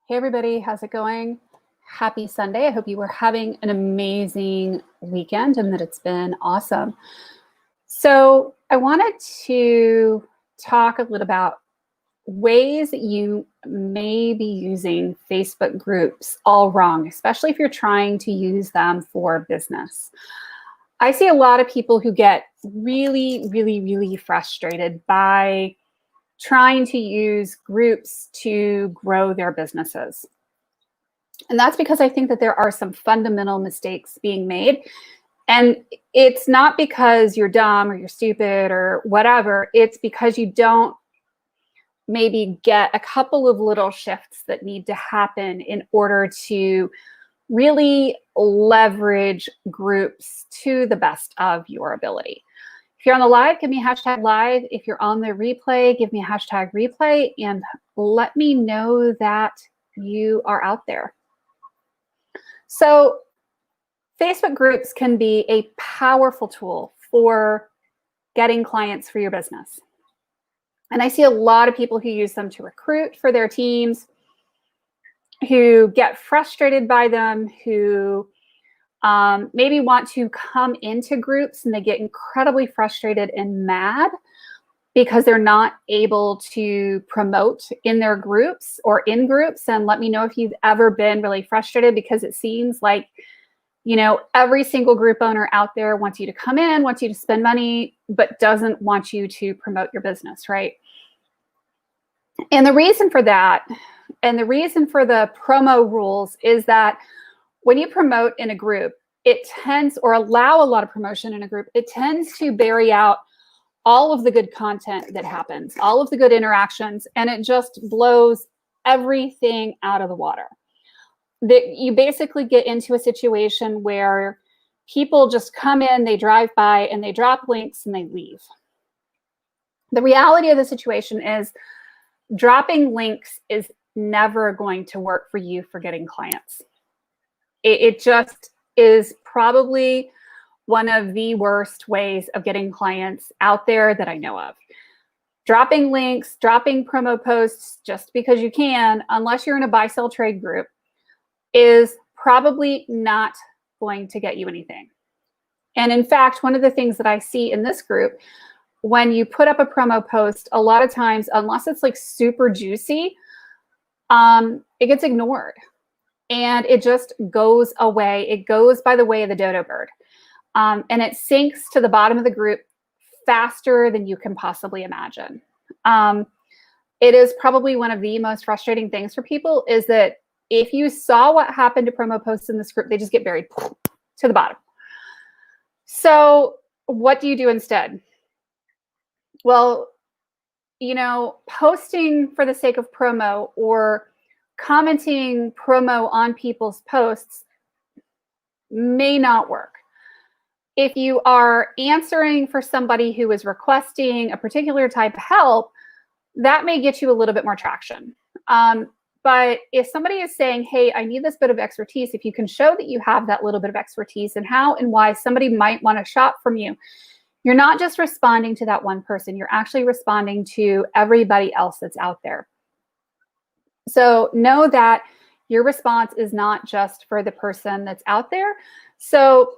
Hey everybody, how's it going? Happy Sunday. I hope you were having an amazing weekend and that it's been awesome. So, I wanted to talk a little about ways that you may be using Facebook groups all wrong, especially if you're trying to use them for business. I see a lot of people who get really frustrated by trying to use groups to grow their businesses. And that's because I think that there are some fundamental mistakes being made. And it's not because you're dumb or you're stupid or whatever. It's because you don't maybe get a couple of little shifts that need to happen in order to really leverage groups to the best of your ability. If you're on the live, give me a hashtag live. If you're on the replay, give me a hashtag replay and let me know that you are out there. So Facebook groups can be a powerful tool for getting clients for your business. And I see a lot of people who use them to recruit for their teams, who get frustrated by them, who maybe want to come into groups and they get incredibly frustrated and mad because they're not able to promote in their groups or in groups. And let me know if you've ever been really frustrated, because it seems like, you know, every single group owner out there wants you to come in, wants you to spend money, but doesn't want you to promote your business, right? And the reason for that, and the reason for the promo rules, is that when you promote in a group, it tends, or allow a lot of promotion in a group, it tends to bury out all of the good content that happens, all of the good interactions, and it just blows everything out of the water. That you basically get into a situation where people just come in, they drive by, and they drop links and they leave. The reality of the situation is dropping links is never going to work for you for getting clients. It just is probably one of the worst ways of getting clients out there that I know of. Dropping links, dropping promo posts just because you can, unless you're in a buy, sell, trade group, is probably not going to get you anything. And in fact, one of the things that I see in this group, when you put up a promo post, a lot of times, unless it's like super juicy, it gets ignored and it just goes away. It goes by the way of the dodo bird. And it sinks to the bottom of the group faster than you can possibly imagine. It is probably one of the most frustrating things for people, is that if you saw what happened to promo posts in this group, they just get buried to the bottom. So what do you do instead? Well, you know, posting for the sake of promo or commenting promo on people's posts may not work. If you are answering for somebody who is requesting a particular type of help, that may get you a little bit more traction. But if somebody is saying, hey, I need this bit of expertise, if you can show that you have that little bit of expertise and how and why somebody might want to shop from you, you're not just responding to that one person, you're actually responding to everybody else that's out there. So know that your response is not just for the person that's out there. So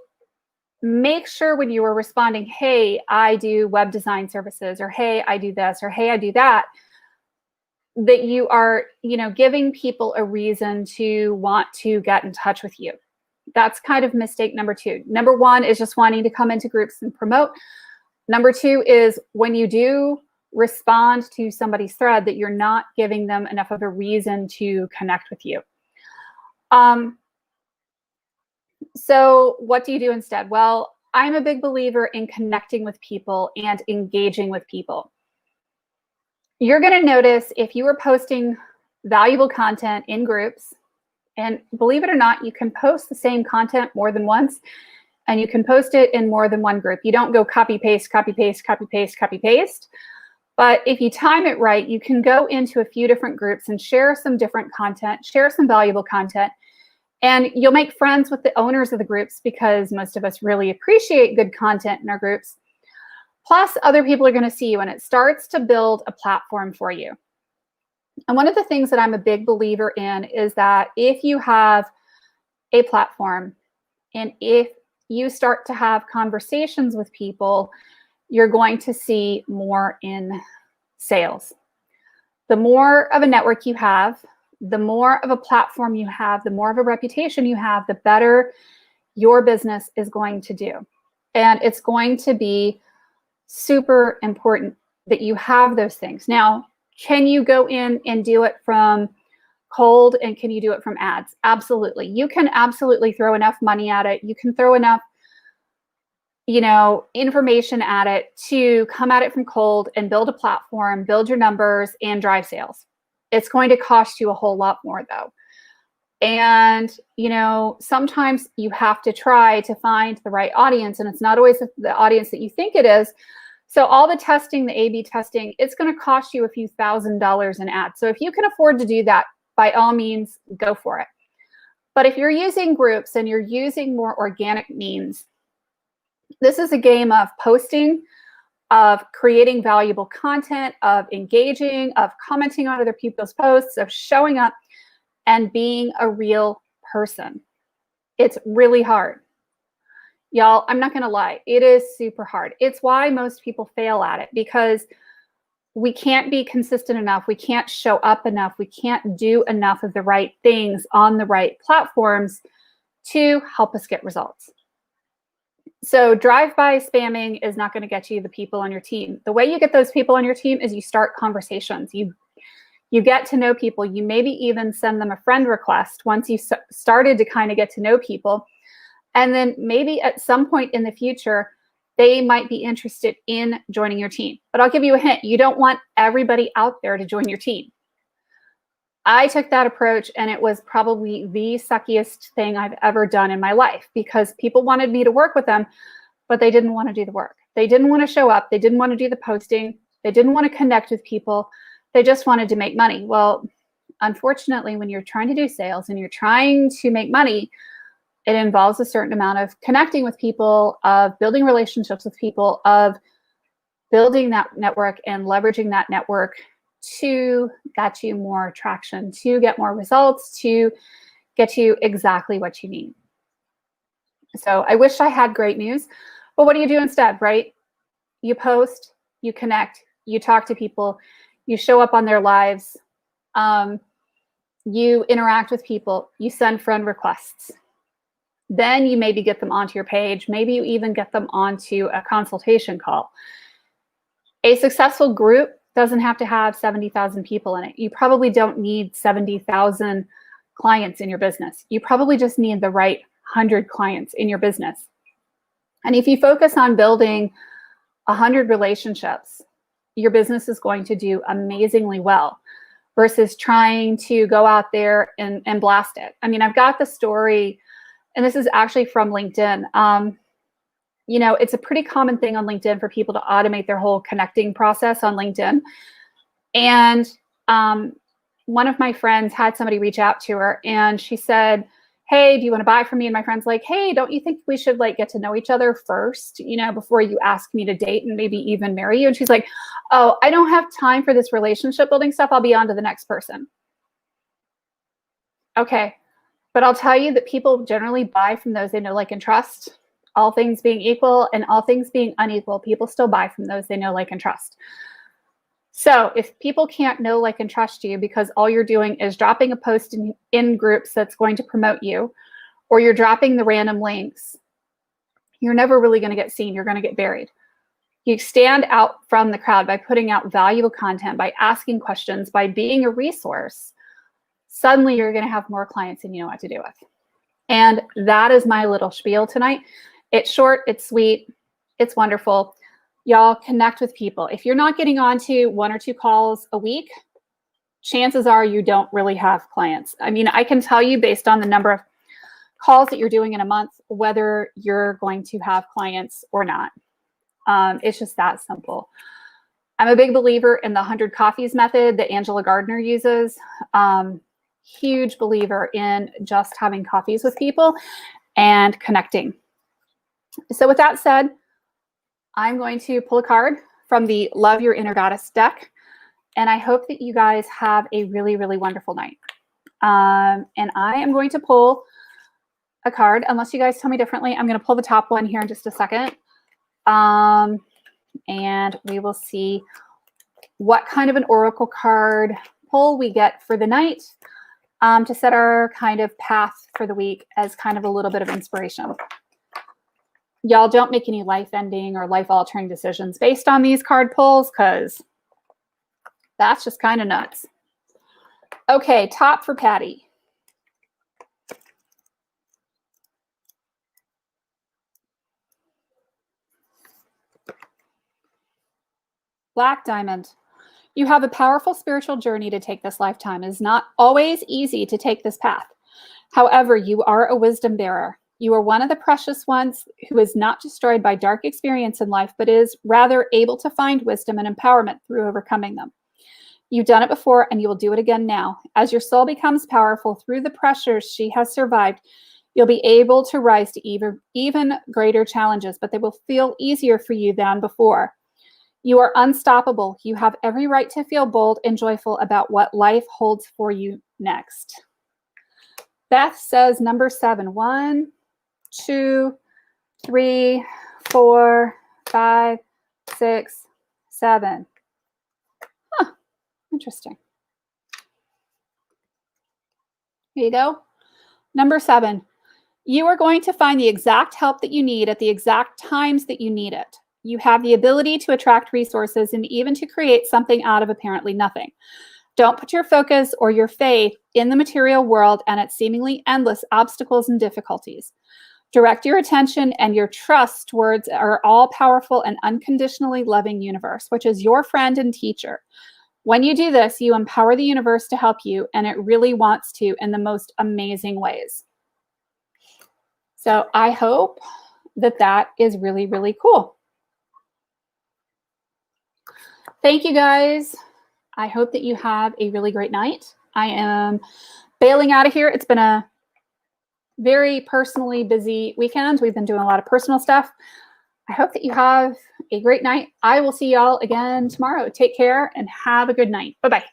make sure when you are responding, hey, I do web design services, or hey, I do this, or hey, I do that, that you are, you know, giving people a reason to want to get in touch with you. That's kind of mistake number two. Number one is just wanting to come into groups and promote. Number two is when you do respond to somebody's thread, that you're not giving them enough of a reason to connect with you. So what do you do instead? Well, I'm a big believer in connecting with people and engaging with people. You're going to notice if you are posting valuable content in groups, and believe it or not, you can post the same content more than once, and you can post it in more than one group. You don't go copy, paste, copy, paste, copy, paste, copy, paste. But if you time it right, you can go into a few different groups and share some different content, share some valuable content, and you'll make friends with the owners of the groups, because most of us really appreciate good content in our groups. Plus, other people are going to see you, and it starts to build a platform for you. And one of the things that I'm a big believer in is that if you have a platform and if you start to have conversations with people, you're going to see more in sales. The more of a network you have, the more of a platform you have, the more of a reputation you have, the better your business is going to do. And it's going to be super important that you have those things. Now, can you go in and do it from cold, and can you do it from ads? Absolutely. You can absolutely throw enough money at it. You can throw enough, information at it to come at it from cold and build a platform, build your numbers, and drive sales. It's going to cost you a whole lot more though. And, sometimes you have to try to find the right audience, and it's not always the audience that you think it is. So all the testing, the A/B testing, it's going to cost you a few $1,000s in ads. So if you can afford to do that, by all means, go for it. But if you're using groups and you're using more organic means, this is a game of posting, of creating valuable content, of engaging, of commenting on other people's posts, of showing up and being a real person. It's really hard. Y'all, I'm not going to lie. It is super hard. It's why most people fail at it, because we can't be consistent enough. We can't show up enough. We can't do enough of the right things on the right platforms to help us get results. So drive-by spamming is not going to get you the people on your team. The way you get those people on your team is you start conversations. You get to know people. You maybe even send them a friend request once you started to kind of get to know people. And then maybe at some point in the future, they might be interested in joining your team. But I'll give you a hint. You don't want everybody out there to join your team. I took that approach, and it was probably the suckiest thing I've ever done in my life, because people wanted me to work with them, but they didn't want to do the work. They didn't want to show up. They didn't want to do the posting. They didn't want to connect with people. They just wanted to make money. Well, unfortunately, when you're trying to do sales and you're trying to make money, it involves a certain amount of connecting with people, of building relationships with people, of building that network and leveraging that network to get you more traction, to get more results, to get you exactly what you need. So I wish I had great news, but what do you do instead, right? You post, you connect, you talk to people, you show up on their lives, you interact with people, you send friend requests. Then you maybe get them onto your page. Maybe you even get them onto a consultation call. A successful group doesn't have to have 70,000 people in it. You probably don't need 70,000 clients in your business. You probably just need the right 100 clients in your business. And if you focus on building 100 relationships, your business is going to do amazingly well, versus trying to go out there and blast it. I mean, I've got the story, and this is actually from LinkedIn. It's a pretty common thing on LinkedIn for people to automate their whole connecting process on LinkedIn. And one of my friends had somebody reach out to her, and she said, "Hey, do you want to buy from me?" And my friend's like, "Hey, don't you think we should get to know each other first, before you ask me to date and maybe even marry you?" And she's like, "Oh, I don't have time for this relationship building stuff. I'll be on to the next person." Okay. But I'll tell you that people generally buy from those they know, like, and trust. All things being equal and all things being unequal, people still buy from those they know, like, and trust. So if people can't know, like, and trust you because all you're doing is dropping a post in groups that's going to promote you, or you're dropping the random links, you're never really going to get seen. You're going to get buried. You stand out from the crowd by putting out valuable content, by asking questions, by being a resource. Suddenly you're going to have more clients than you know what to do with. And that is my little spiel tonight. It's short, it's sweet, it's wonderful. Y'all connect with people. If you're not getting onto 1 or 2 calls a week, chances are you don't really have clients. I mean, I can tell you based on the number of calls that you're doing in a month, whether you're going to have clients or not. It's just that simple. I'm a big believer in the 100 coffees method that Angela Gardner uses. Huge believer in just having coffees with people and connecting. So with that said, I'm going to pull a card from the Love Your Inner Goddess deck, And I hope that you guys have a really, really wonderful night. And I am going to pull a card, unless you guys tell me differently. I'm going to pull the top one here in just a second. And we will see what kind of an oracle card pull we get for the night, to set our kind of path for the week as kind of a little bit of inspiration. Y'all don't make any life-ending or life-altering decisions based on these card pulls, because that's just kind of nuts. Okay, top for Patty. Black Diamond. You have a powerful spiritual journey to take this lifetime. It is not always easy to take this path. However, you are a wisdom bearer. You are one of the precious ones who is not destroyed by dark experience in life, but is rather able to find wisdom and empowerment through overcoming them. You've done it before, and you will do it again now. As your soul becomes powerful through the pressures she has survived, you'll be able to rise to even greater challenges, but they will feel easier for you than before. You are unstoppable. You have every right to feel bold and joyful about what life holds for you next. Beth says number 7. 1, 2, 3, 4, 5, 6, 7. Huh, interesting. Here you go. Number 7. You are going to find the exact help that you need at the exact times that you need it. You have the ability to attract resources and even to create something out of apparently nothing. Don't put your focus or your faith in the material world and its seemingly endless obstacles and difficulties. Direct your attention and your trust towards our all-powerful and unconditionally loving universe, which is your friend and teacher. When you do this, you empower the universe to help you, and it really wants to in the most amazing ways. So I hope that that is really, really cool. Thank you, guys. I hope that you have a really great night. I am bailing out of here. It's been a very personally busy weekend. We've been doing a lot of personal stuff. I hope that you have a great night. I will see y'all again tomorrow. Take care and have a good night. Bye-bye.